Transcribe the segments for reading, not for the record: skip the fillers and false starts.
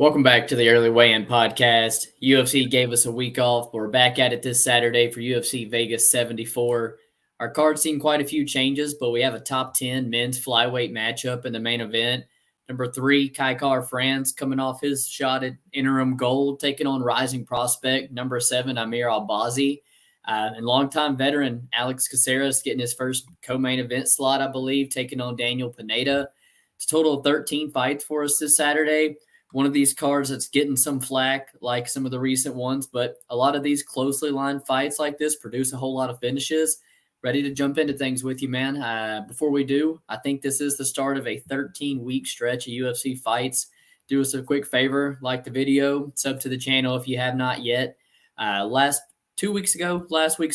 Welcome back to the Early Weigh-In Podcast. UFC gave us a week off. We're back at it this Saturday for UFC Vegas 74. Our card's seen quite a few changes, but we have a top 10 men's flyweight matchup in the main event. Number 3, Kaikar France coming off his shot at interim gold, taking on rising prospect number 7, Amir Albazi. And longtime veteran Alex Caceres getting his first co-main event slot, I believe, taking on Daniel Pineda. It's a total of 13 fights for us this Saturday. One of these cards that's getting some flack like some of the recent ones, but a lot of these closely lined fights like this produce a whole lot of finishes. Ready to jump into things with you, man. Before we do, I think this is the start of a 13-week stretch of UFC fights. Do us a quick favor, like the video, sub to the channel if you have not yet. Last week's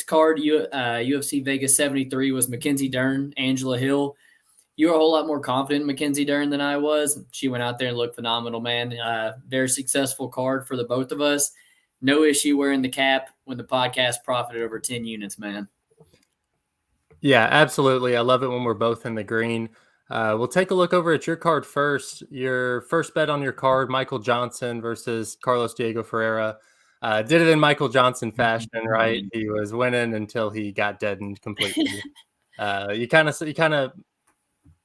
card, UFC Vegas 73 was Mackenzie Dern, Angela Hill. You were a whole lot more confident in Mackenzie Dern than I was. She went out there and looked phenomenal, man. Very successful card for the both of us. No issue wearing the cap when the podcast profited over 10 units, man. Yeah, absolutely. I love it when we're both in the green. We'll take a look over at your card first. Your first bet on your card, Michael Johnson versus Carlos Diego Ferreira. Did it in Michael Johnson fashion, right? He was winning until he got deadened completely. You kind of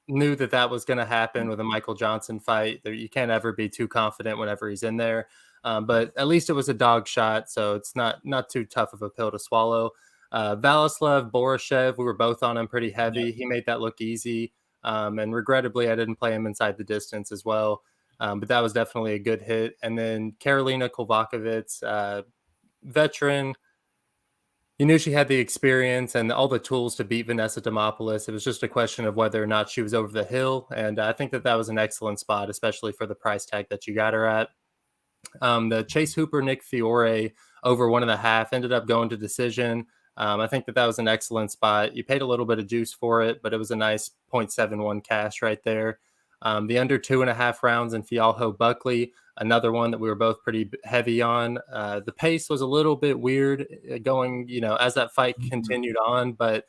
knew that was going to happen with a Michael Johnson fight. You can't ever be too confident whenever he's in there. But at least it was a dog shot, so it's not too tough of a pill to swallow. Vladislav Borashev, we were both on him pretty heavy. Yeah. He made that look easy. And regrettably, I didn't play him inside the distance as well. But that was definitely a good hit. And then Karolina Kovacevic, veteran. You knew she had the experience and all the tools to beat Vanessa Demopoulos. It was just a question of whether or not she was over the hill. And I think that was an excellent spot, especially for the price tag that you got her at. The Chase Hooper, Nick Fiore over 1.5 ended up going to decision. I think that was an excellent spot. You paid a little bit of juice for it, but it was a nice 0.71 cash right there. The under 2.5 rounds in Fialho Buckley, another one that we were both pretty heavy on. The pace was a little bit weird going, as that fight continued on, but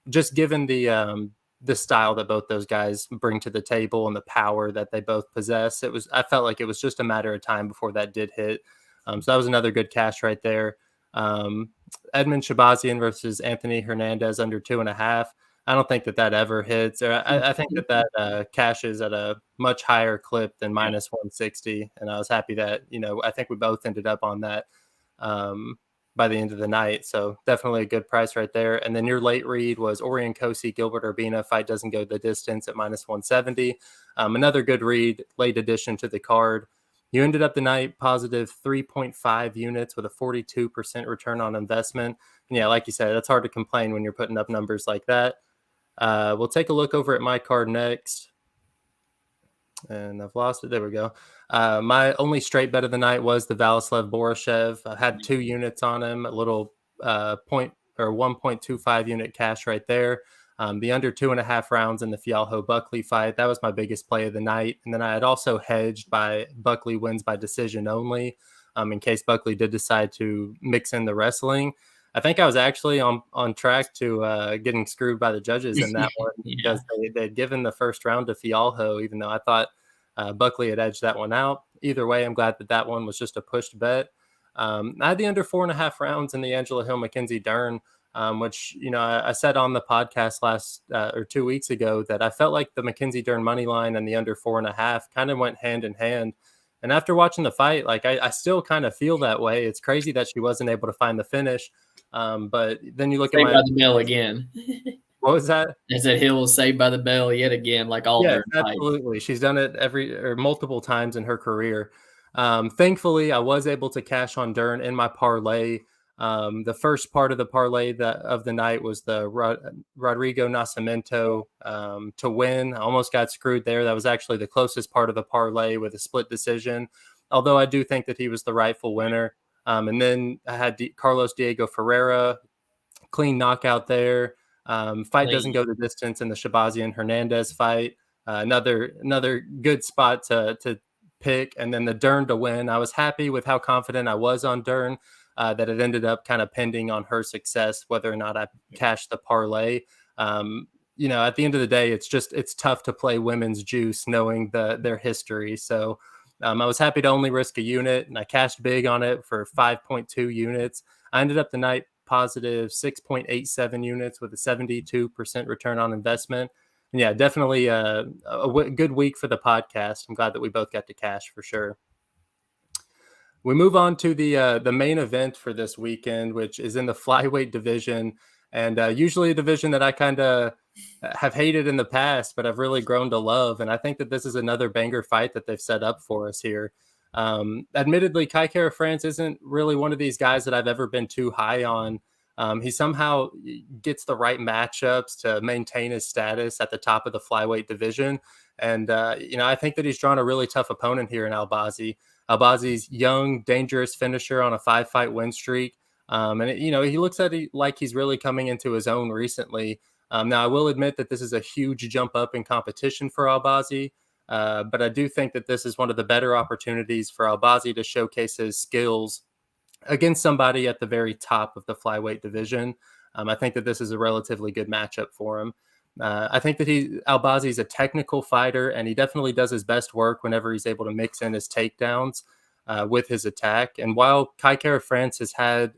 just given the style that both those guys bring to the table and the power that they both possess, I felt like it was just a matter of time before that did hit. So that was another good cash right there. Edmund Shabazian versus Anthony Hernandez under 2.5. I don't think that ever hits. Or I think that cashes at a much higher clip than minus 160. And I was happy that, I think we both ended up on that by the end of the night. So definitely a good price right there. And then your late read was Orion Kosi, Gilbert Urbina. Fight doesn't go the distance at minus 170. Another good read, late addition to the card. You ended up the night positive 3.5 units with a 42% return on investment. And yeah, like you said, that's hard to complain when you're putting up numbers like that. We'll take a look over at my card next. And I've lost it. There we go. My only straight bet of the night was the Vladislav Borashev. I had 2 units on him, a little 1.25 unit cash right there. The under 2.5 rounds in the Fialho Buckley fight, that was my biggest play of the night. And then I had also hedged by Buckley wins by decision only, in case Buckley did decide to mix in the wrestling. I think I was actually on track to getting screwed by the judges in that one because they'd given the first round to Fialho, even though I thought Buckley had edged that one out. Either way, I'm glad that one was just a pushed bet. I had the under 4.5 rounds in the Angela Hill Mackenzie Dern, which, I said on the podcast last 2 weeks ago that I felt like the Mackenzie Dern money line and the under 4.5 kind of went hand in hand. And after watching the fight, I still kind of feel that way. It's crazy that she wasn't able to find the finish. But then you look saved by the bell again. What was that? I said Hill was saved by the bell yet again, like all their absolutely. She's done it multiple times in her career. Thankfully, I was able to cash on Dern in my parlay. The first part of the parlay of the night was the Rodrigo Nascimento to win. I almost got screwed there. That was actually the closest part of the parlay with a split decision, although I do think that he was the rightful winner. And then I had Carlos Diego Ferreira, clean knockout there. Fight doesn't go the distance in the Shabazian Hernandez fight. Another good spot to pick. And then the Dern to win. I was happy with how confident I was on Dern, that it ended up kind of pending on her success, whether or not I cashed the parlay. At the end of the day, it's tough to play women's juice knowing their history. So I was happy to only risk a unit, and I cashed big on it for 5.2 units. I ended up the night positive 6.87 units with a 72% return on investment. And yeah, definitely good week for the podcast. I'm glad that we both got to cash for sure. We move on to the main event for this weekend, which is in the flyweight division, and usually a division that I kind of have hated in the past, but I've really grown to love. And I think that this is another banger fight that they've set up for us here. Admittedly, Kai Kara France isn't really one of these guys that I've ever been too high on. He somehow gets the right matchups to maintain his status at the top of the flyweight division. And, I think that he's drawn a really tough opponent here in Albazi. Albazi's young, dangerous finisher on a 5-fight win streak. He looks at it like he's really coming into his own recently. Now, I will admit that this is a huge jump up in competition for Albazi, but I do think that this is one of the better opportunities for Albazi to showcase his skills against somebody at the very top of the flyweight division. I think that this is a relatively good matchup for him. I think that Albazi is a technical fighter, and he definitely does his best work whenever he's able to mix in his takedowns with his attack. And while Kai Kara France has had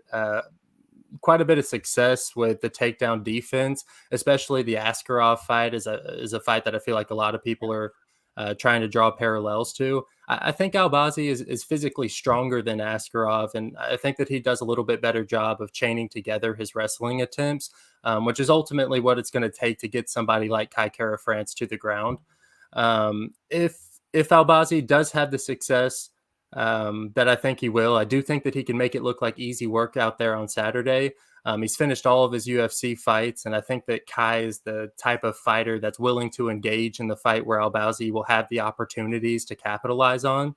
quite a bit of success with the takedown defense, especially the Askarov fight is a fight that I feel like a lot of people are trying to draw parallels to. I think Albazi is physically stronger than Askarov, and I think that he does a little bit better job of chaining together his wrestling attempts, which is ultimately what it's going to take to get somebody like Kai Kara France to the ground. If Albazi does have the success that I think he will, I do think that he can make it look like easy work out there on Saturday. He's finished all of his UFC fights, and I think that Kai is the type of fighter that's willing to engage in the fight where Albazi will have the opportunities to capitalize on.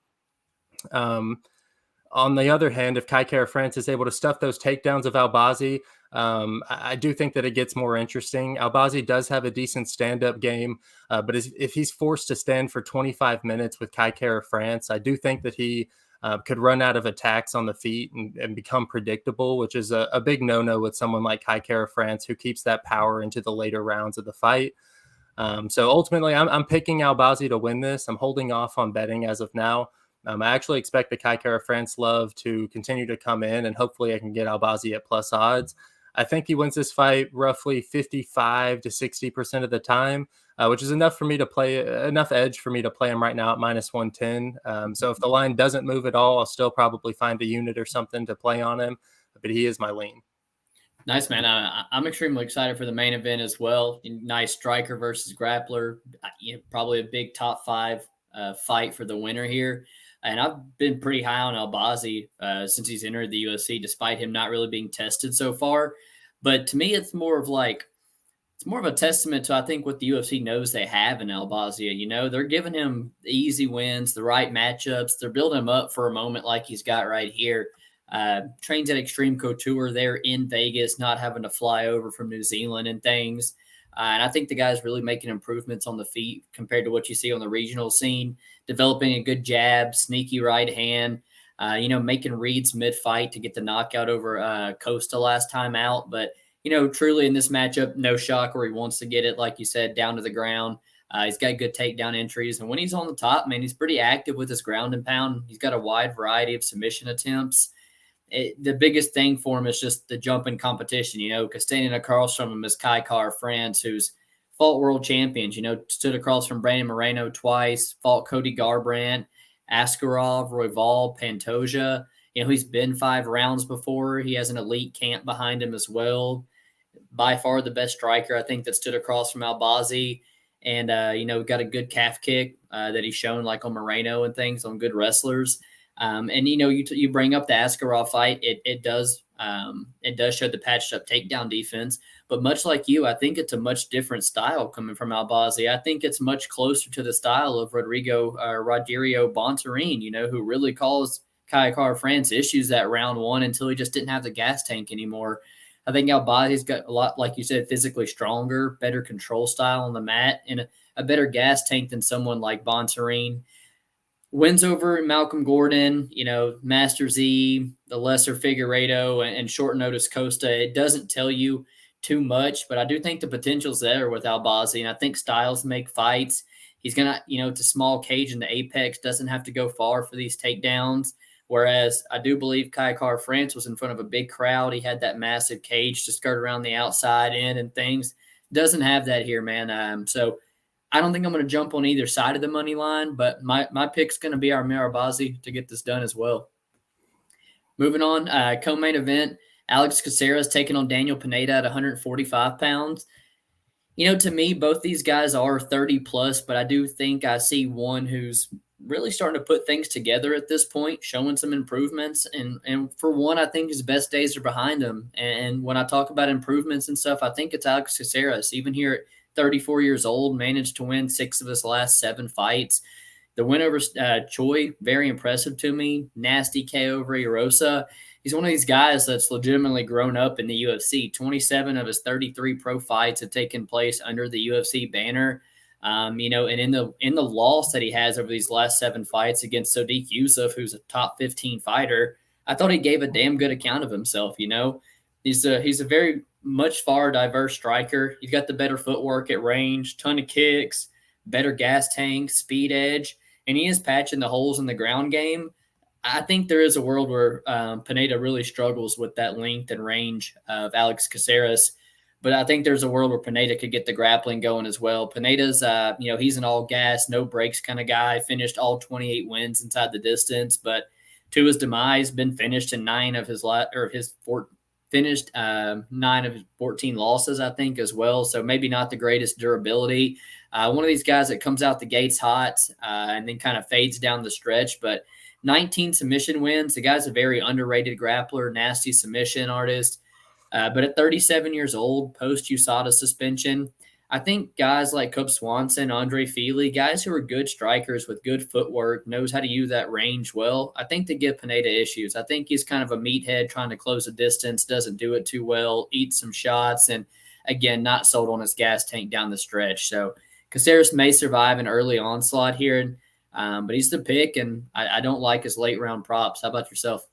On the other hand, if Kai Kara France is able to stuff those takedowns of Albazi, I do think that it gets more interesting. Albazi does have a decent stand-up game, but if he's forced to stand for 25 minutes with Kai Kara France, I do think that he could run out of attacks on the feet and become predictable, which is a big no-no with someone like Kai Kara France, who keeps that power into the later rounds of the fight. So ultimately, I'm picking Albazi to win this. I'm holding off on betting as of now. I actually expect the Kai Kara France love to continue to come in, and hopefully I can get Albazi at plus odds. I think he wins this fight roughly 55 to 60% of the time, which is enough for me to play, enough edge for me to play him right now at minus 110. So if the line doesn't move at all, I'll still probably find a unit or something to play on him, but he is my lean. Nice, man. I'm extremely excited for the main event as well. Nice striker versus grappler. Probably a big top 5 fight for the winner here. And I've been pretty high on Albazi since he's entered the UFC, despite him not really being tested so far. But to me, it's more of a testament to, I think, what the UFC knows they have in Albazi. They're giving him easy wins, the right matchups. They're building him up for a moment like he's got right here. Trains at Extreme Couture there in Vegas, not having to fly over from New Zealand and things. And I think the guy's really making improvements on the feet compared to what you see on the regional scene, developing a good jab, sneaky right hand, making reads mid-fight to get the knockout over Costa last time out. But, truly in this matchup, no shock where he wants to get it, like you said, down to the ground. He's got good takedown entries. And when he's on the top, man, he's pretty active with his ground and pound. He's got a wide variety of submission attempts. The biggest thing for him is just the jump in competition, because standing across from him is Kai Kara France, who's fought world champions, stood across from Brandon Moreno twice, fought Cody Garbrandt, Askarov, Royval, Pantoja. He's been 5 rounds before. He has an elite camp behind him as well. By far the best striker, I think, that stood across from Albazi. And, got a good calf kick that he's shown, like on Moreno and things, on good wrestlers. You bring up the Askarov fight. It does show the patched up takedown defense, but much like you, I think it's a much different style coming from Albazi. I think it's much closer to the style of Rogerio Bontorin, who really caused Kai Kara France issues that round 1 until he just didn't have the gas tank anymore. I think Albazi's got a lot, like you said, physically stronger, better control style on the mat, and a better gas tank than someone like Bontorin. Wins over Malcolm Gordon, Master Z, the lesser Figueiredo, and short notice Costa. It doesn't tell you too much, but I do think the potential's there with Albazi, and I think styles make fights. He's going to, it's a small cage in the apex, doesn't have to go far for these takedowns. Whereas I do believe Kai Car France was in front of a big crowd. He had that massive cage to skirt around the outside in and things. Doesn't have that here, man. So I don't think I'm going to jump on either side of the money line, but my pick's going to be our Amir Albazi to get this done as well. Moving on, co-main event, Alex Caceres taking on Daniel Pineda at 145 pounds. To me, both these guys are 30 plus, but I do think I see one who's really starting to put things together at this point, showing some improvements. And for one, I think his best days are behind him. And when I talk about improvements and stuff, I think it's Alex Caceres. Even here at 34 years old, managed to win 6 of his last 7 fights. The win over Choi, very impressive to me. Nasty KO over Erosa. He's one of these guys that's legitimately grown up in the UFC. 27 of his 33 pro fights have taken place under the UFC banner. And in the loss that he has over these last 7 fights against Sodiq Yusuff, who's a top 15 fighter, I thought he gave a damn good account of himself. He's a very much far diverse striker. He's got the better footwork at range, ton of kicks, better gas tank, speed edge, and he is patching the holes in the ground game. I think there is a world where Pineda really struggles with that length and range of Alex Caceres. But I think there's a world where Pineda could get the grappling going as well. Pineda's, he's an all gas, no breaks kind of guy, finished all 28 wins inside the distance, but to his demise, been finished in 9 of his finished 9 of his 14 losses, I think, as well. So maybe not the greatest durability. One of these guys that comes out the gates hot and then kind of fades down the stretch, but 19 submission wins. The guy's a very underrated grappler, nasty submission artist. But at 37 years old, post-USADA suspension, I think guys like Cub Swanson, Andre Feely, guys who are good strikers with good footwork, knows how to use that range well, I think they give Pineda issues. I think he's kind of a meathead trying to close the distance, doesn't do it too well, eats some shots, and again, not sold on his gas tank down the stretch. So Caceres may survive an early onslaught here, but he's the pick, and I don't like his late round props. How about yourself?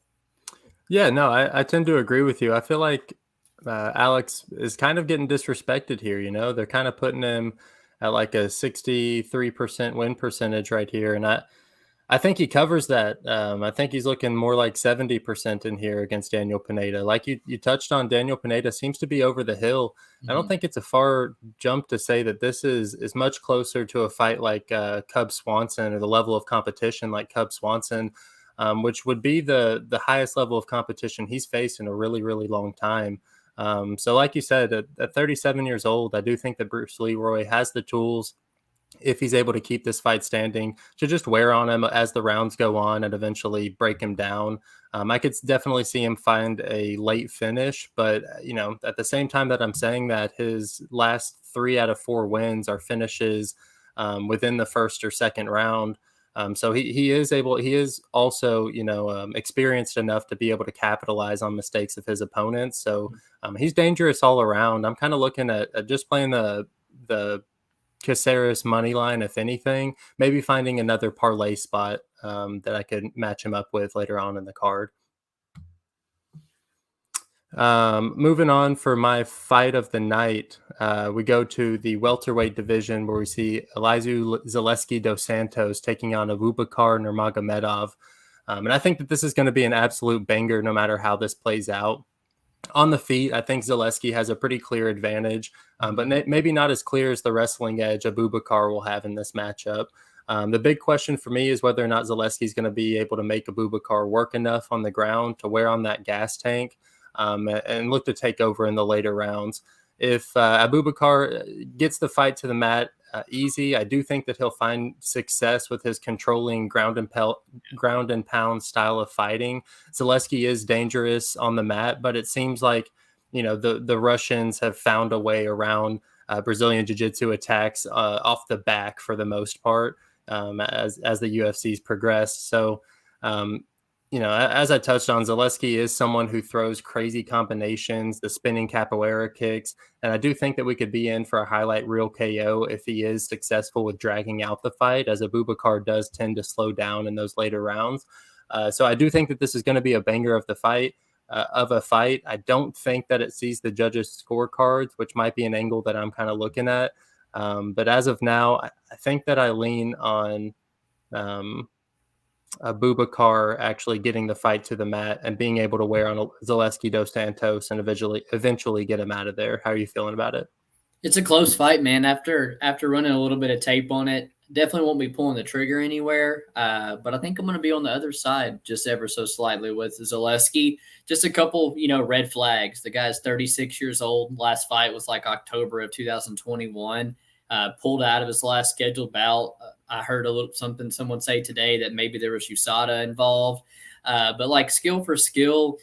Yeah, no, I tend to agree with you. I feel like Alex is kind of getting disrespected here. They're kind of putting him at like a 63% win percentage right here. And I think he covers that. I think he's looking more like 70% in here against Daniel Pineda. Like you touched on, Daniel Pineda seems to be over the hill. I don't think it's a far jump to say that this is much closer to a fight like Cub Swanson, or the level of competition like Cub Swanson, which would be the highest level of competition he's faced in a really, really long time. So like you said, at 37 years old, I do think that Bruce Leroy has the tools, if he's able to keep this fight standing, to just wear on him as the rounds go on and eventually break him down. I could definitely see him find a late finish, but at the same time that I'm saying that, his last 3 out of 4 wins are finishes within the first or second round. So he is also, experienced enough to be able to capitalize on mistakes of his opponents. So he's dangerous all around. I'm kind of looking at just playing the Caceres money line, if anything, maybe finding another parlay spot that I could match him up with later on in the card. Moving on for my fight of the night, we go to the welterweight division, where we see Zaleski dos Santos taking on Abubakar Nurmagomedov. And I think that this is going to be an absolute banger no matter how this plays out. On the feet, I think Zaleski has a pretty clear advantage, but maybe not as clear as the wrestling edge Abubakar will have in this matchup. The big question for me is whether or not Zaleski is going to be able to make Abubakar work enough on the ground to wear on that gas tank and look to take over in the later rounds. If Abubakar gets the fight to the mat easy, I do think that he'll find success with his controlling ground and pound style of fighting. Zaleski is dangerous on the mat, but it seems like the Russians have found a way around Brazilian Jiu-Jitsu attacks off the back for the most part as the UFC's progressed. So as I touched on, Zaleski is someone who throws crazy combinations, the spinning capoeira kicks, and I do think that we could be in for a highlight reel KO if he is successful with dragging out the fight, as Abubakar does tend to slow down in those later rounds. So I do think that this is going to be a banger of a fight. I don't think that it sees the judges' scorecards, which might be an angle that I'm kind of looking at. But as of now, I think that I lean on Abubakar actually getting the fight to the mat and being able to wear on Zaleski dos Santos and eventually get him out of there. How are you feeling about it? It's a close fight, man. After running a little bit of tape on it, definitely won't be pulling the trigger anywhere. But I think I'm going to be on the other side just ever so slightly with Zaleski. Just a couple, red flags. The guy's 36 years old. Last fight was like October of 2021. Pulled out of his last scheduled bout. I heard someone say today that maybe there was USADA involved. But like skill for skill,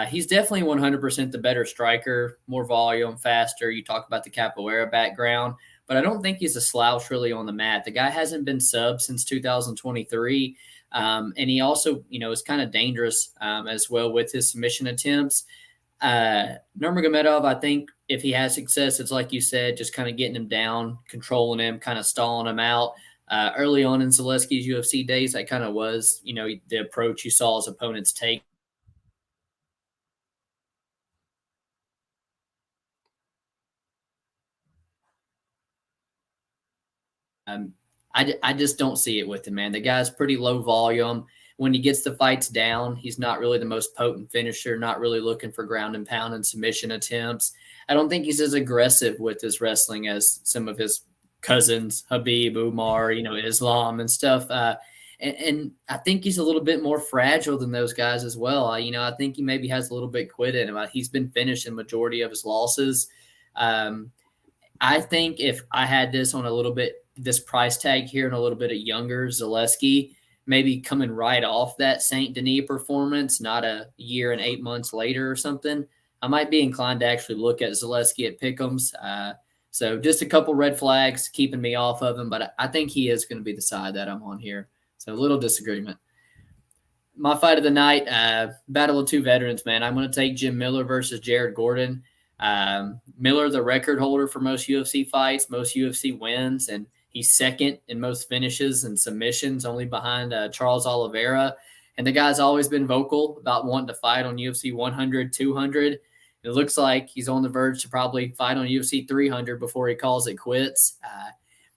he's definitely 100% the better striker, more volume, faster. You talk about the capoeira background, but I don't think he's a slouch really on the mat. The guy hasn't been subbed since 2023. And he also, is kind of dangerous as well with his submission attempts. Nurmagomedov, I think if he has success, it's like you said, just kind of getting him down, controlling him, kind of stalling him out. Early on in Zaleski's UFC days, that kind of was, the approach you saw his opponents take. I just don't see it with him, man. The guy's pretty low volume. When he gets the fights down, he's not really the most potent finisher, not really looking for ground and pound and submission attempts. I don't think he's as aggressive with his wrestling as some of his cousins, Habib, Umar, Islam and stuff. And I think he's a little bit more fragile than those guys as well. I think he maybe has a little bit quit in him. He's been finished in majority of his losses. I think if I had this price tag here and a little bit of younger Zaleski, maybe coming right off that St. Denis performance, not a year and 8 months later or something, I might be inclined to actually look at Zaleski at pick'ems. So just a couple red flags keeping me off of him, but I think he is going to be the side that I'm on here. So a little disagreement. My fight of the night, battle of two veterans, man. I'm going to take Jim Miller versus Jared Gordon. Miller, the record holder for most UFC fights, most UFC wins, and he's second in most finishes and submissions, only behind Charles Oliveira. And the guy's always been vocal about wanting to fight on UFC 100, 200. It looks like he's on the verge to probably fight on UFC 300 before he calls it quits.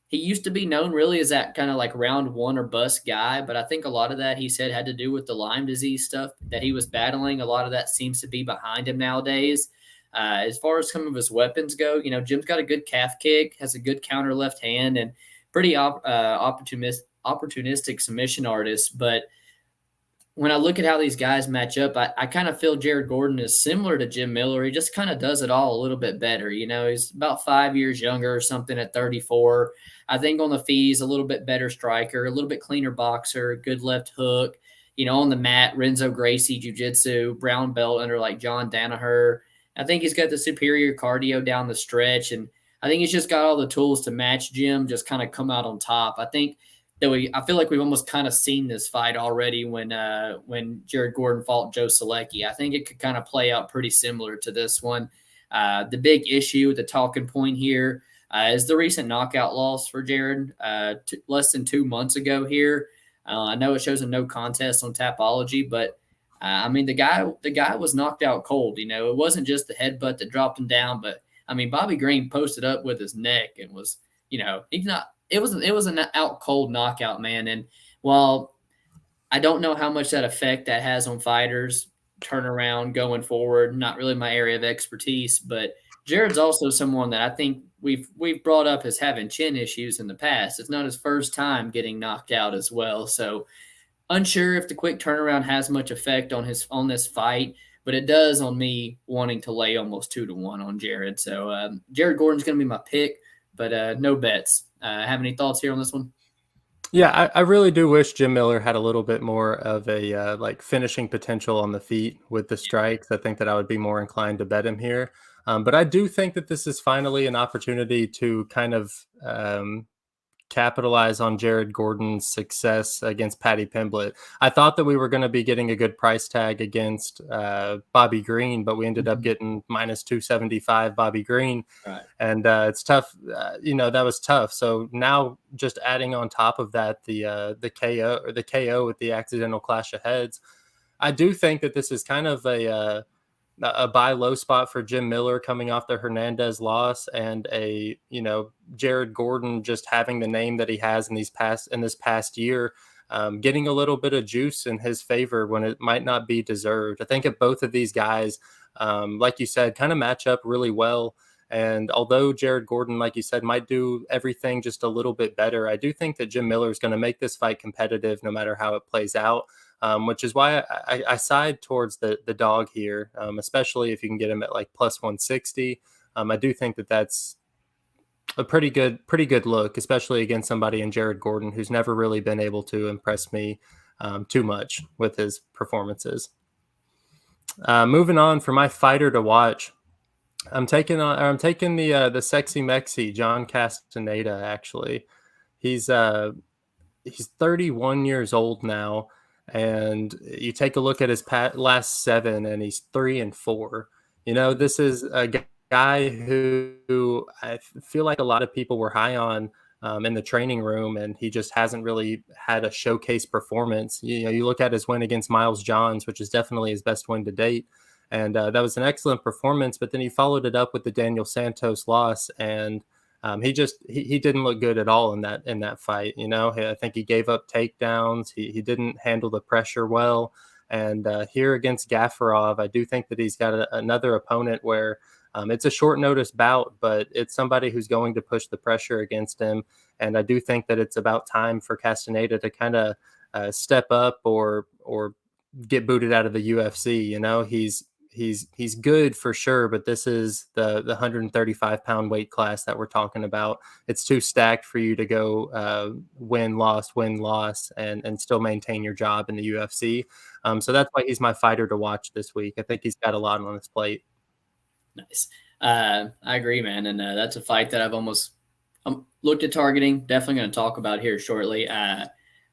He used to be known really as that kind of like round one or bust guy, but I think a lot of that he said had to do with the Lyme disease stuff that he was battling. A lot of that seems to be behind him nowadays. As far as some of his weapons go, Jim's got a good calf kick, has a good counter left hand, and pretty opportunistic submission artist. But when I look at how these guys match up, I kind of feel Jared Gordon is similar to Jim Miller. He just kind of does it all a little bit better. He's about 5 years younger or something at 34. I think on the fees, a little bit better striker, a little bit cleaner boxer, good left hook. On the mat, Renzo Gracie, jiu-jitsu, brown belt under like John Danaher. I think he's got the superior cardio down the stretch, and I think he's just got all the tools to match Jim, just kind of come out on top. I think that I feel like we've almost kind of seen this fight already when Jared Gordon fought Joe Selecki. I think it could kind of play out pretty similar to this one. The big issue, the talking point here, is the recent knockout loss for Jared less than 2 months ago here. I know it shows a no contest on Tapology, but the guy was knocked out cold. It wasn't just the headbutt that dropped him down, but Bobby Green posted up with his neck and was, he's not. It was an out cold knockout, man. And while I don't know how much that effect that has on fighters, turnaround going forward, not really my area of expertise, but Jared's also someone that I think we've brought up as having chin issues in the past. It's not his first time getting knocked out as well. So unsure if the quick turnaround has much effect on this fight, but it does on me wanting to lay almost 2-1 on Jared. So Jared Gordon's going to be my pick, but no bets. Have any thoughts here on this one? Yeah, I really do wish Jim Miller had a little bit more of a like finishing potential on the feet with the strikes. I think that I would be more inclined to bet him here. But I do think that this is finally an opportunity to kind of capitalize on Jared Gordon's success against Paddy Pimblett. I thought that we were going to be getting a good price tag against Bobby Green, but we ended up getting minus 275 Bobby Green. Right. And it's tough. That was tough. So now just adding on top of that, the KO with the accidental clash of heads, I do think that this is kind of a a buy low spot for Jim Miller coming off the Hernandez loss, and a, Jared Gordon just having the name that he has in this past year, getting a little bit of juice in his favor when it might not be deserved. I think if both of these guys, like you said, kind of match up really well. And although Jared Gordon, like you said, might do everything just a little bit better, I do think that Jim Miller is going to make this fight competitive no matter how it plays out, which is why I side towards the dog here, especially if you can get him at like plus 160. I do think that that's a pretty good look, especially against somebody in Jared Gordon who's never really been able to impress me too much with his performances. Moving on, for my fighter to watch, I'm taking the sexy Mexi John Castaneda. Actually, he's 31 years old now, and you take a look at his last 7, and he's 3-4. This is a guy who I feel like a lot of people were high on in the training room, and he just hasn't really had a showcase performance. You look at his win against Miles Johns, which is definitely his best win to date. And that was an excellent performance, but then he followed it up with the Daniel Santos loss, and he didn't look good at all in that fight. I think he gave up takedowns. He didn't handle the pressure well. And here against Gafarov, I do think that he's got another opponent where it's a short notice bout, but it's somebody who's going to push the pressure against him. And I do think that it's about time for Castaneda to kind of step up or get booted out of the UFC. He's good for sure, but this is the 135-pound weight class that we're talking about. It's too stacked for you to go win, loss, and still maintain your job in the UFC. So that's why he's my fighter to watch this week. I think he's got a lot on his plate. Nice. I agree, man. And that's a fight that I've almost looked at targeting. Definitely going to talk about here shortly.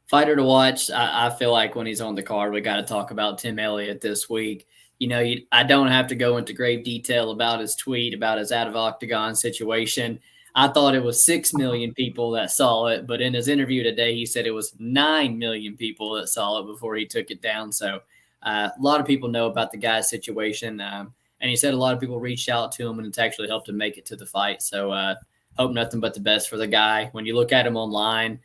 Fighter to watch. I feel like when he's on the card, we got to talk about Tim Elliott this week. I don't have to go into grave detail about his tweet, about his out of octagon situation. I thought it was 6 million people that saw it, but in his interview today, he said it was 9 million people that saw it before he took it down. So a lot of people know about the guy's situation. And he said a lot of people reached out to him, and it's actually helped him make it to the fight. So hope nothing but the best for the guy. When you look at him online,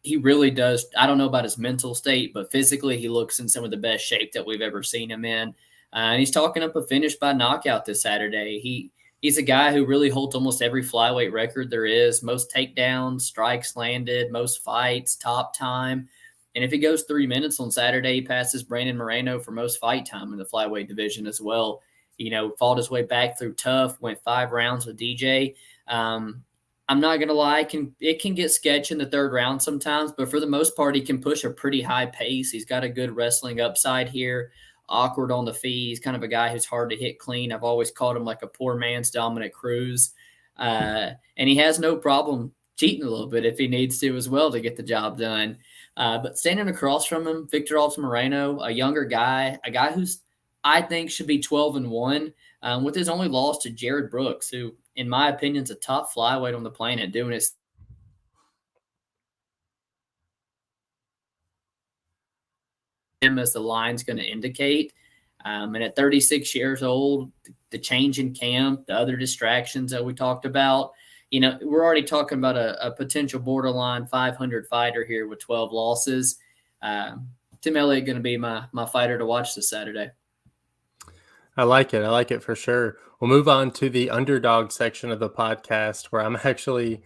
he really does. I don't know about his mental state, but physically he looks in some of the best shape that we've ever seen him in. And he's talking up a finish by knockout this Saturday. He's a guy who really holds almost every flyweight record there is: most takedowns, strikes landed, most fights, top time. And if he goes 3 minutes on Saturday, he passes Brandon Moreno for most fight time in the flyweight division as well. Fought his way back through tough, went 5 rounds with DJ. I'm not going to lie, it can get sketchy in the 3rd round sometimes, but for the most part, he can push a pretty high pace. He's got a good wrestling upside here. Awkward on the feet. He's kind of a guy who's hard to hit clean. I've always called him like a poor man's Dominic Cruz. And he has no problem cheating a little bit if he needs to as well to get the job done. But standing across from him, Victor Alves Moreno, a younger guy, a guy who's I think should be 12-1, with his only loss to Jared Brooks, who, in my opinion, is a top flyweight on the planet, doing his him as the line's going to indicate. And at 36 years old, the change in camp, the other distractions that we talked about, we're already talking about a potential borderline 500 fighter here with 12 losses. Tim Elliott going to be my fighter to watch this Saturday. I like it for sure. We'll move on to the underdog section of the podcast, where I'm actually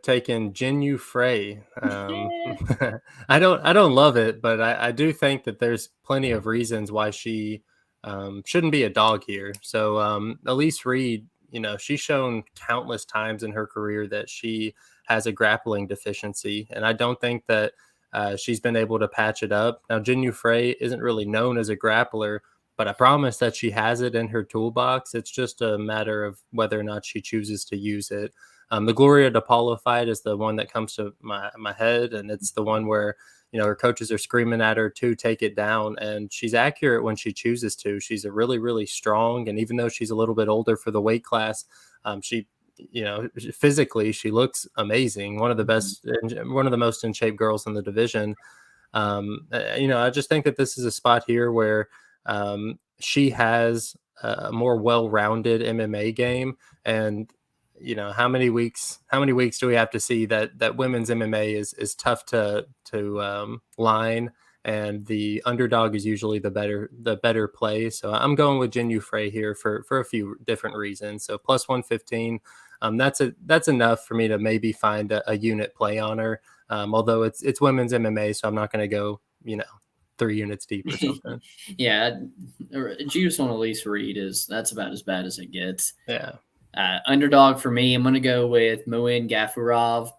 taking Jinyu Frey. I don't love it, but I do think that there's plenty of reasons why she shouldn't be a dog here. So Elise Reed, she's shown countless times in her career that she has a grappling deficiency, and I don't think that she's been able to patch it up. Now, Jinyu Frey isn't really known as a grappler, but I promise that she has it in her toolbox. It's just a matter of whether or not she chooses to use it. The Gloria DePaula fight is the one that comes to my head, and it's the one where her coaches are screaming at her to take it down, and she's accurate when she chooses to. She's a really, really strong, and even though she's a little bit older for the weight class, she physically she looks amazing. One of the best, one of the most in shape girls in the division. I just think that this is a spot here where She has a more well-rounded MMA game, and how many weeks do we have to see that women's MMA is tough to line, and the underdog is usually the better play. So I'm going with Jin Yu Frey here for a few different reasons. So plus 115, that's enough for me to maybe find a unit play on her. Although it's women's MMA, so I'm not going to go 3 units deep or something. Yeah, Judas on Elise Reed that's about as bad as it gets. Yeah. Underdog for me, I'm going to go with Muin Gafurov.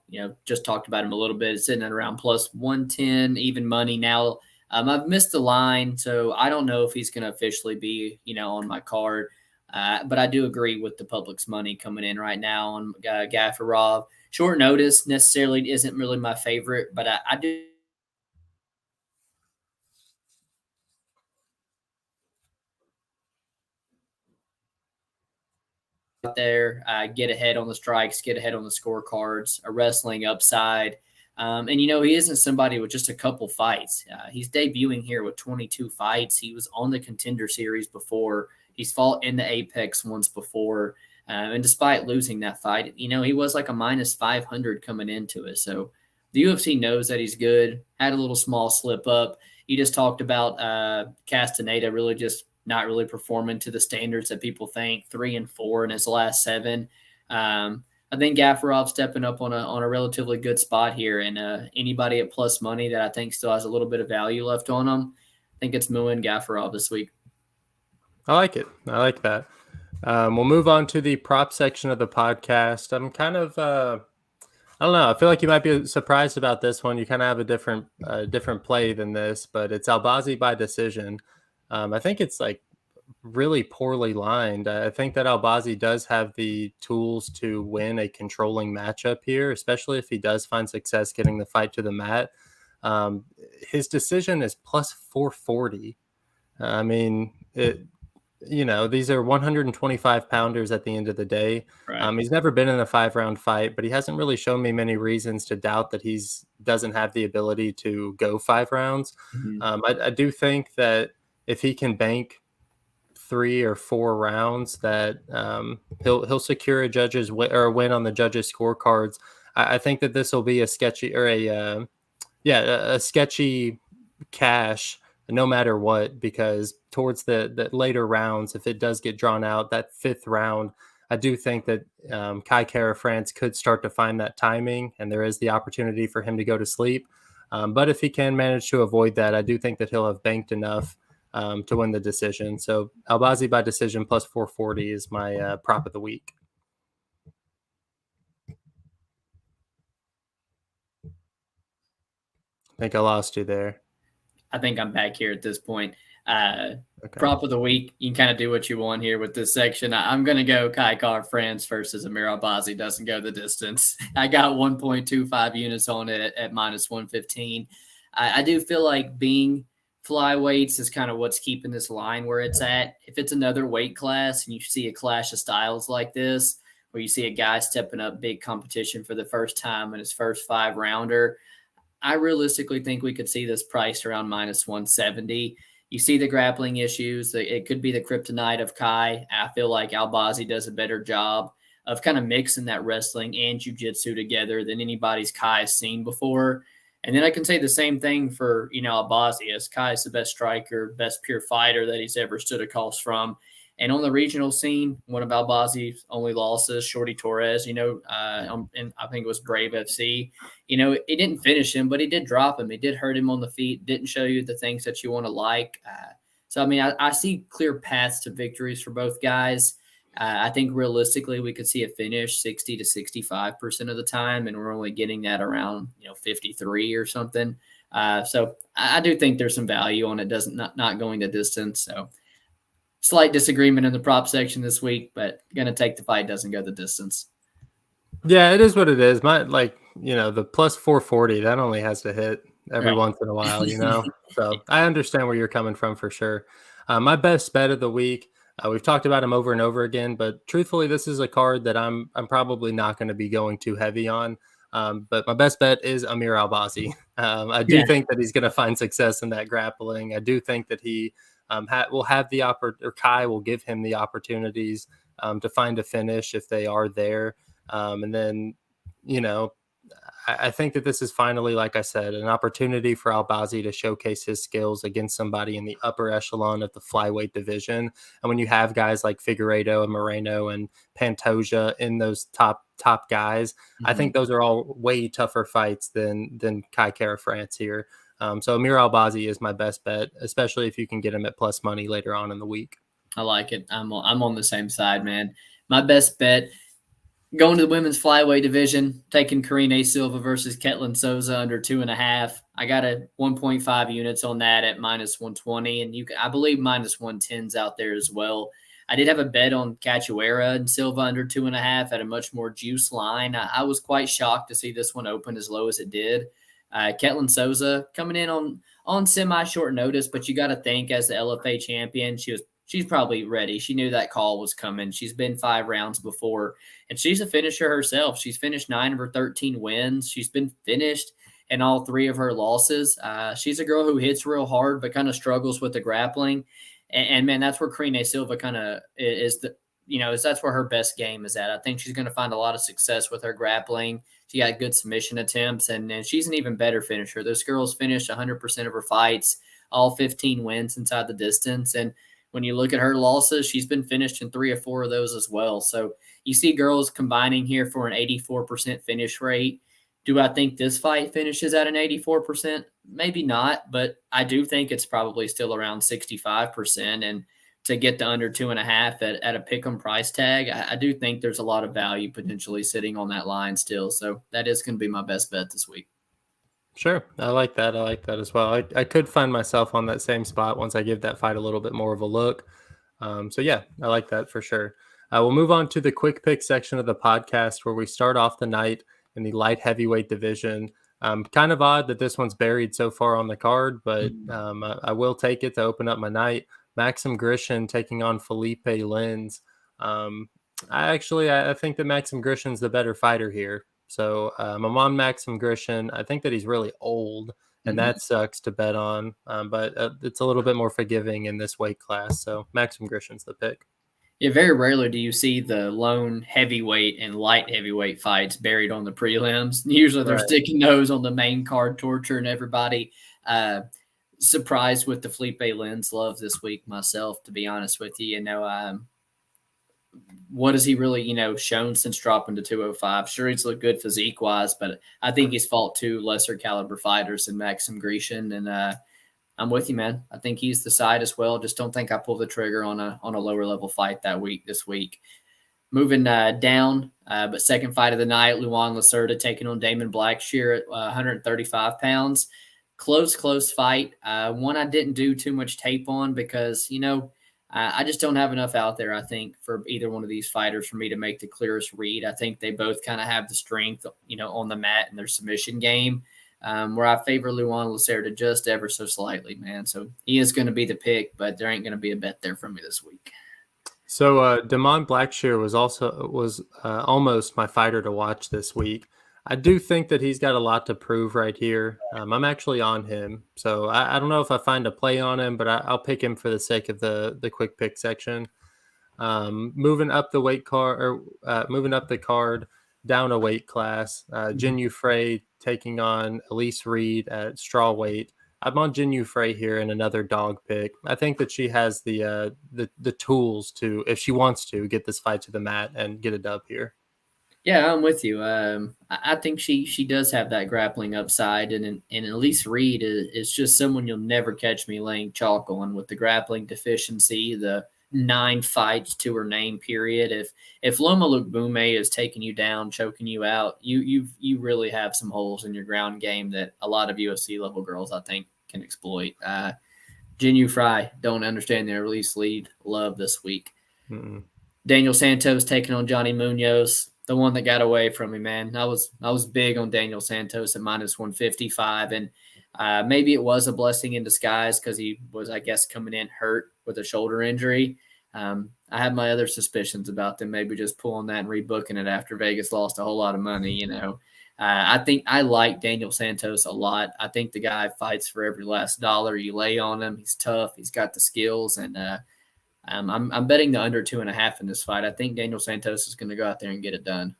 Just talked about him a little bit. It's sitting at around plus 110, even money now. I've missed the line, so I don't know if he's going to officially be, on my card. But I do agree with the public's money coming in right now on Gafurov. Short notice necessarily isn't really my favorite, but I do out there, get ahead on the strikes, get ahead on the scorecards, a wrestling upside. And, he isn't somebody with just a couple fights. He's debuting here with 22 fights. He was on the Contender Series before. He's fought in the Apex once before. And despite losing that fight, he was like a minus 500 coming into it. So the UFC knows that he's good. Had a little small slip up. You just talked about Castaneda really just not really performing to the standards that people think. 3-4 in his last 7. I think Gafurov stepping up on a relatively good spot here, and anybody at plus money that I think still has a little bit of value left on them, I think it's Muin Gafurov this week. I like it. I like that. We'll move on to the prop section of the podcast. I'm kind of I don't know. I feel like you might be surprised about this one. You kind of have a different play than this, but it's Albazi by decision. I think it's like really poorly lined. I think that Albazi does have the tools to win a controlling matchup here, especially if he does find success getting the fight to the mat. His decision is plus 440. I mean, these are 125 pounders at the end of the day. Right. He's never been in a 5-round fight, but he hasn't really shown me many reasons to doubt that doesn't have the ability to go 5 rounds. Mm-hmm. I do think that if he can bank 3 or 4 rounds, that he'll secure a win on the judges' scorecards. I think that this will be a sketchy cash no matter what, because towards the later rounds, if it does get drawn out, that 5th round, I do think that Kai Kara France could start to find that timing, and there is the opportunity for him to go to sleep. But if he can manage to avoid that, I do think that he'll have banked enough to win the decision. So Albazi by decision plus 440 is my prop of the week. I think I lost you there. I think I'm back here at this point. Okay. Prop of the week, you can kind of do what you want here with this section. I'm going to go Kai Kara France versus Amir Albazi doesn't go the distance. I got 1.25 units on it at minus 115. I do feel like being flyweights is kind of what's keeping this line where it's at. If it's another weight class and you see a clash of styles like this, where you see a guy stepping up big competition for the first time in his first 5-rounder, I realistically think we could see this priced around minus 170. You see the grappling issues. It could be the kryptonite of Kai. I feel like Albazi does a better job of kind of mixing that wrestling and jiu-jitsu together than anybody's Kai has seen before. And then I can say the same thing for, Albazi, as Kai is the best striker, best pure fighter that he's ever stood across from. And on the regional scene, one of Albazi's only losses, Shorty Torres, and I think it was Brave FC. It didn't finish him, but he did drop him. It did hurt him on the feet, didn't show you the things that you want to like. So, I see clear paths to victories for both guys. I think realistically we could see a finish 60 to 65% of the time, and we're only getting that around 53 or something. So I do think there's some value on it, not going the distance. So slight disagreement in the prop section this week, but gonna take the fight doesn't go the distance. Yeah, it is what it is. The plus 440 that only has to hit every once in a while, So I understand where you're coming from for sure. My best bet of the week. We've talked about him over and over again, but truthfully, this is a card that I'm probably not going to be going too heavy on. But my best bet is Amir Albazi. I do think that he's going to find success in that grappling. I do think that he will have the or Kai will give him the opportunities to find a finish if they are there. And then, I think that this is finally, like I said, an opportunity for Albazi to showcase his skills against somebody in the upper echelon of the flyweight division. And when you have guys like Figueiredo and Moreno and Pantoja in those top guys, I think those are all way tougher fights than Kai Kara France here. So Amir Albazi is my best bet, especially if you can get him at plus money later on in the week. I like it. I'm on the same side, man. My best bet, going to the women's flyweight division, taking Karine Silva versus Ketlin Souza under 2.5. I got a 1.5 units on that at minus 120, and I believe minus 110's out there as well. I did have a bet on Cachoeira and Silva under 2.5 at a much more juice line. I was quite shocked to see this one open as low as it did. Ketlin Souza coming in on semi-short notice, but you got to think as the LFA champion, she's probably ready. She knew that call was coming. She's been 5 rounds before, and she's a finisher herself. She's finished 9 of her 13 wins. She's been finished in all 3 of her losses. She's a girl who hits real hard, but kind of struggles with the grappling. And man, that's where Karine Silva kind of is that's where her best game is at. I think she's going to find a lot of success with her grappling. She got good submission attempts, and she's an even better finisher. This girl's finished 100% of her fights, all 15 wins inside the distance. And when you look at her losses, she's been finished in 3 or 4 of those as well. So you see girls combining here for an 84% finish rate. Do I think this fight finishes at an 84%? Maybe not, but I do think it's probably still around 65%. And to get to under 2.5 at a pick'em price tag, I do think there's a lot of value potentially sitting on that line still. So that is going to be my best bet this week. Sure. I like that. I like that as well. I could find myself on that same spot once I give that fight a little bit more of a look. So yeah, I like that for sure. We'll move on to the quick pick section of the podcast where we start off the night in the light heavyweight division. Kind of odd that this one's buried so far on the card, but I will take it to open up my night. Maxim Grishin taking on Felipe Lins. I think that Maxim Grishin's the better fighter here. So I'm on Maxim Grishin. I think that he's really old, and that sucks to bet on. But it's a little bit more forgiving in this weight class. So Maxim Grishin's the pick. Yeah, very rarely do you see the lone heavyweight and light heavyweight fights buried on the prelims. Usually they're sticking those on the main card, torturing everybody. Surprised with the Felipe Lins love this week myself, to be honest with you. What has he really, shown since dropping to 205? Sure, he's looked good physique-wise, but I think he's fought 2 lesser caliber fighters than Maxim Grishin, and I'm with you, man. I think he's the side as well. Just don't think I pull the trigger on a lower level fight this week. Moving down, but second fight of the night, Luan Lacerda taking on Damon Blackshear at 135 pounds. Close fight. One I didn't do too much tape on because, I just don't have enough out there, I think, for either one of these fighters for me to make the clearest read. I think they both kind of have the strength, on the mat and their submission game, where I favor Luan Lacerda just ever so slightly, man. So he is going to be the pick, but there ain't going to be a bet there for me this week. So Damon Blackshear was almost my fighter to watch this week. I do think that he's got a lot to prove right here. I'm actually on him. So I don't know if I find a play on him, but I'll pick him for the sake of the quick pick section. Moving up the card, down a weight class. Jin Yu Frey taking on Elise Reed at strawweight. I'm on Jin Yu Frey here in another dog pick. I think that she has the tools to, if she wants to, get this fight to the mat and get a dub here. Yeah, I'm with you. I think she does have that grappling upside, and Elise Reed is just someone you'll never catch me laying chalk on with the grappling deficiency, the 9 fights to her name period. If Loma Lukbume is taking you down, choking you out, you really have some holes in your ground game that a lot of UFC level girls, I think, can exploit. Jin Yu Frey, don't understand their Elise Reed love this week. Daniel Santos taking on Johnny Munoz. The one that got away from me, man. I was big on Daniel Santos at minus 155, and maybe it was a blessing in disguise because he was, I guess, coming in hurt with a shoulder injury. I had my other suspicions about them maybe just pulling that and rebooking it after Vegas lost a whole lot of money, I think I like Daniel Santos a lot. I think the guy fights for every last dollar you lay on him. He's tough. He's got the skills, and I'm betting the under 2.5 in this fight. I think Daniel Santos is going to go out there and get it done.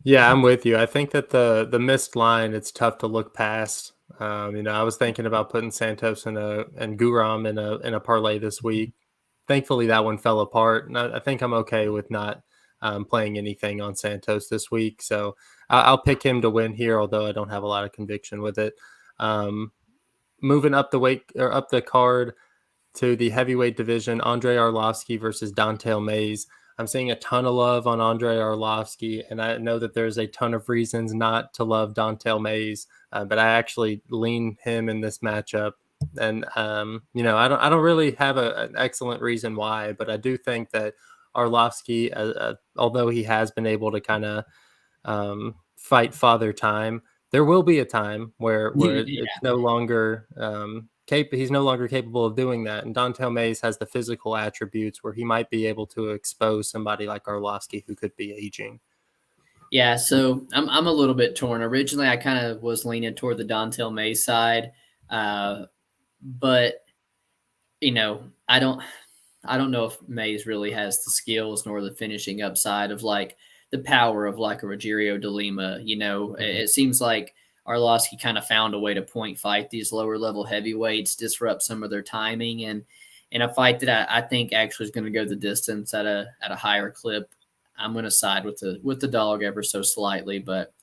Yeah, I'm with you. I think that the missed line, it's tough to look past. I was thinking about putting Santos and Guram in a parlay this week. Thankfully, that one fell apart, and I think I'm okay with not playing anything on Santos this week. So I'll pick him to win here, although I don't have a lot of conviction with it. Moving up the card to the heavyweight division, Andre Arlovsky versus Don'Tale Mayes. I'm seeing a ton of love on Andre Arlovsky, and I know that there's a ton of reasons not to love Don'Tale Mayes, but I actually lean him in this matchup. And I don't really have an excellent reason why, but I do think that Arlovsky, although he has been able to kind of fight Father Time, there will be a time where it's no longer he's no longer capable of doing that. And Don'Tale Mayes has the physical attributes where he might be able to expose somebody like Arlovsky who could be aging. Yeah, so I'm a little bit torn. Originally, I kind of was leaning toward the Don'Tale Mayes side, but I don't know if Mayes really has the skills nor the finishing upside of like the power of like a Rogerio de Lima. It seems like Arlovsky kind of found a way to point fight these lower level heavyweights, disrupt some of their timing, and in a fight that I think actually is going to go the distance at a higher clip. I'm going to side with the dog ever so slightly, but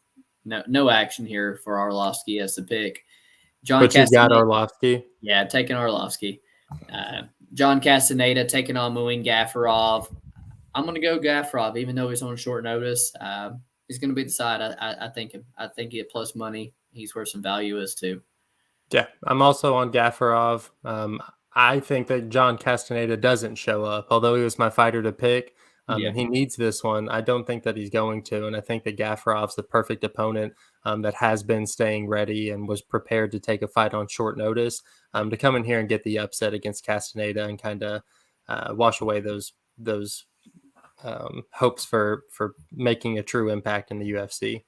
no action here for Arlovsky as the pick. But you've got Arlovsky. Yeah, taking Arlovsky. John Castaneda taking on Muin Gafurov. I'm going to go Gafurov, even though he's on short notice. He's going to be the side. I think at plus money, he's where some value is too. Yeah, I'm also on Gafurov. I think that John Castaneda doesn't show up, although he was my fighter to pick. And he needs this one. I don't think that he's going to. And I think that Gafurov's the perfect opponent that has been staying ready and was prepared to take a fight on short notice to come in here and get the upset against Castaneda and kind of wash away those hopes for making a true impact in the UFC.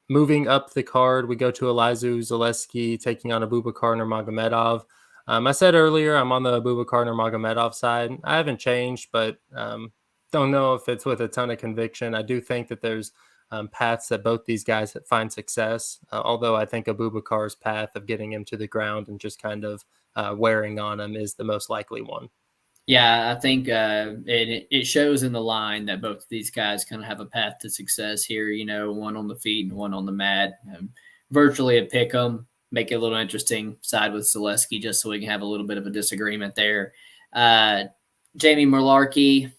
Moving up the card, we go to Elizu Zaleski taking on Abubakar Nurmagomedov. I said earlier I'm on the Abubakar Nurmagomedov side. I haven't changed, but don't know if it's with a ton of conviction. I do think that there's paths that both these guys find success, although I think Abubakar's path of getting him to the ground and just kind of wearing on him is the most likely one. Yeah, I think it shows in the line that both of these guys kind of have a path to success here, one on the feet and one on the mat. Virtually a pick 'em. Make it a little interesting, side with Zaleski just so we can have a little bit of a disagreement there. Jamie Mullarkey,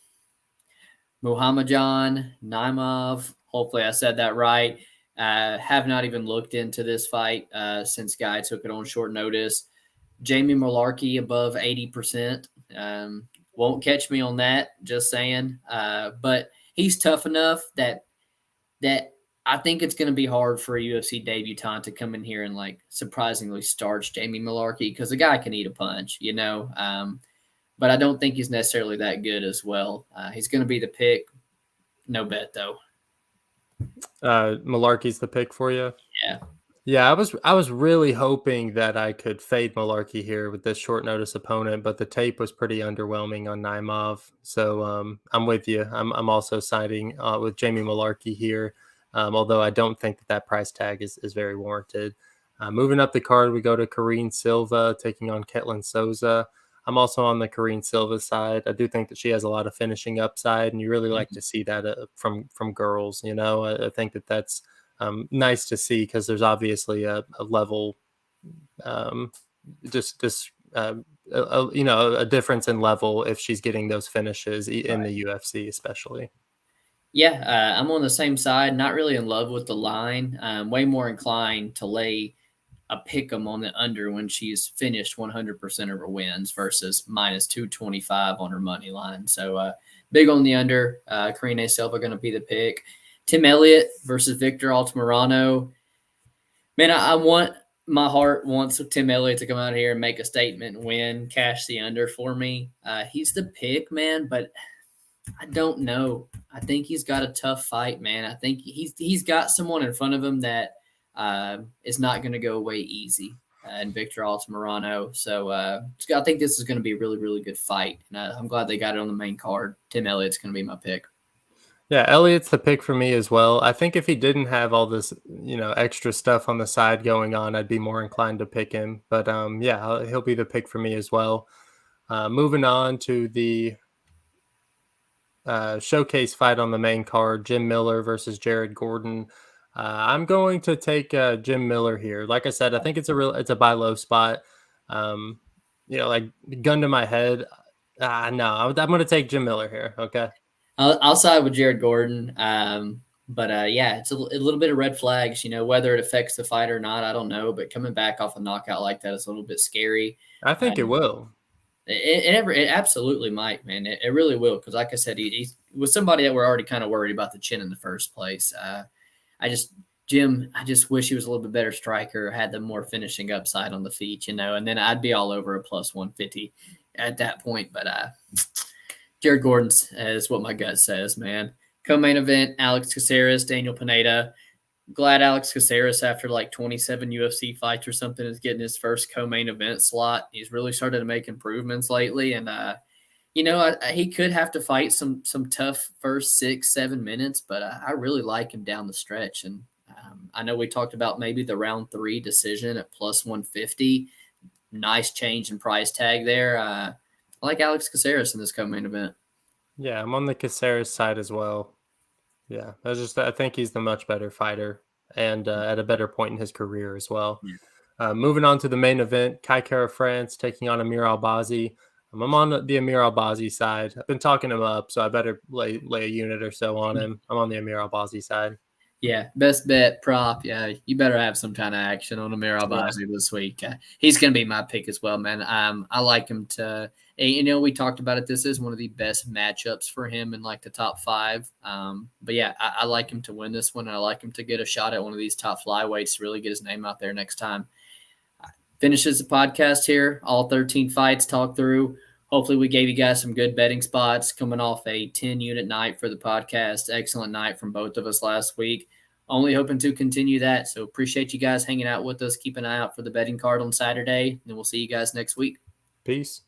Muhammadjan Naimov. Hopefully I said that right. Have not even looked into this fight since Guy took it on short notice. Jamie Mullarkey above 80%. Won't catch me on that, just saying. But he's tough enough that I think it's going to be hard for a UFC debutant to come in here and like surprisingly starch Jamie Mullarkey because the guy can eat a punch, but I don't think he's necessarily that good as well. He's going to be the pick. No bet though. Mullarkey's the pick for you? Yeah. Yeah, I was really hoping that I could fade Mullarkey here with this short notice opponent, but the tape was pretty underwhelming on Naimov. So I'm with you. I'm also siding with Jamie Mullarkey here, although I don't think that price tag is very warranted. Moving up the card, we go to Karine Silva taking on Ketlin Souza. I'm also on the Karine Silva side. I do think that she has a lot of finishing upside, and you really like to see that from girls. I think that's nice to see because there's obviously a level, a difference in level if she's getting those finishes in the UFC, especially. Yeah, I'm on the same side. Not really in love with the line. Way more inclined to lay a pick 'em on the under when she's finished 100% of her wins versus minus 225 on her money line. So big on the under. Karine Silva going to be the pick. Tim Elliott versus Victor Altamirano. Man, my heart wants Tim Elliott to come out here and make a statement and win, cash the under for me. He's the pick, man, but I don't know. I think he's got a tough fight, man. I think he's got someone in front of him that is not going to go away easy. And Victor Altamirano. So I think this is going to be a really, really good fight. And I'm glad they got it on the main card. Tim Elliott's going to be my pick. Yeah, Elliott's the pick for me as well. I think if he didn't have all this, extra stuff on the side going on, I'd be more inclined to pick him. But yeah, he'll be the pick for me as well. Moving on to the showcase fight on the main card, Jim Miller versus Jared Gordon. I'm going to take Jim Miller here. Like I said, I think it's a buy low spot. Like gun to my head. No, I'm going to take Jim Miller here. Okay. I'll side with Jared Gordon. But yeah, it's a little bit of red flags, whether it affects the fight or not, I don't know. But coming back off a knockout like that is a little bit scary. I think it will. It absolutely might, man. It really will. Because like I said, he was somebody that we're already kind of worried about the chin in the first place. I just wish he was a little bit better striker, had the more finishing upside on the feet, and then I'd be all over a plus 150 at that point. But Jared Gordon's is what my gut says, man. Co-main event, Alex Caceres, Daniel Pineda. Glad Alex Caceres, after like 27 UFC fights or something, is getting his first co-main event slot. He's really started to make improvements lately. And, he could have to fight some tough first 6-7 minutes, but I really like him down the stretch. And I know we talked about maybe the round 3 decision at plus 150. Nice change in price tag there. I like Alex Caceres in this co-main event. Yeah, I'm on the Caceres side as well. Yeah, I think he's the much better fighter and at a better point in his career as well. Yeah. Moving on to the main event, Kai Kara France taking on Amir Albazi. I'm on the Amir Albazi side. I've been talking him up, so I better lay a unit or so on him. I'm on the Amir Albazi side. Yeah, best bet prop. Yeah, you better have some kind of action on Amir Albazi this week. He's going to be my pick as well, man. I like him to. We talked about it. This is one of the best matchups for him in like the top 5. But yeah, I like him to win this one. I like him to get a shot at one of these top flyweights to really get his name out there next time. Finishes the podcast here. All 13 fights talked through. Hopefully we gave you guys some good betting spots coming off a 10-unit night for the podcast. Excellent night from both of us last week. Only hoping to continue that. So appreciate you guys hanging out with us. Keep an eye out for the betting card on Saturday, and we'll see you guys next week. Peace.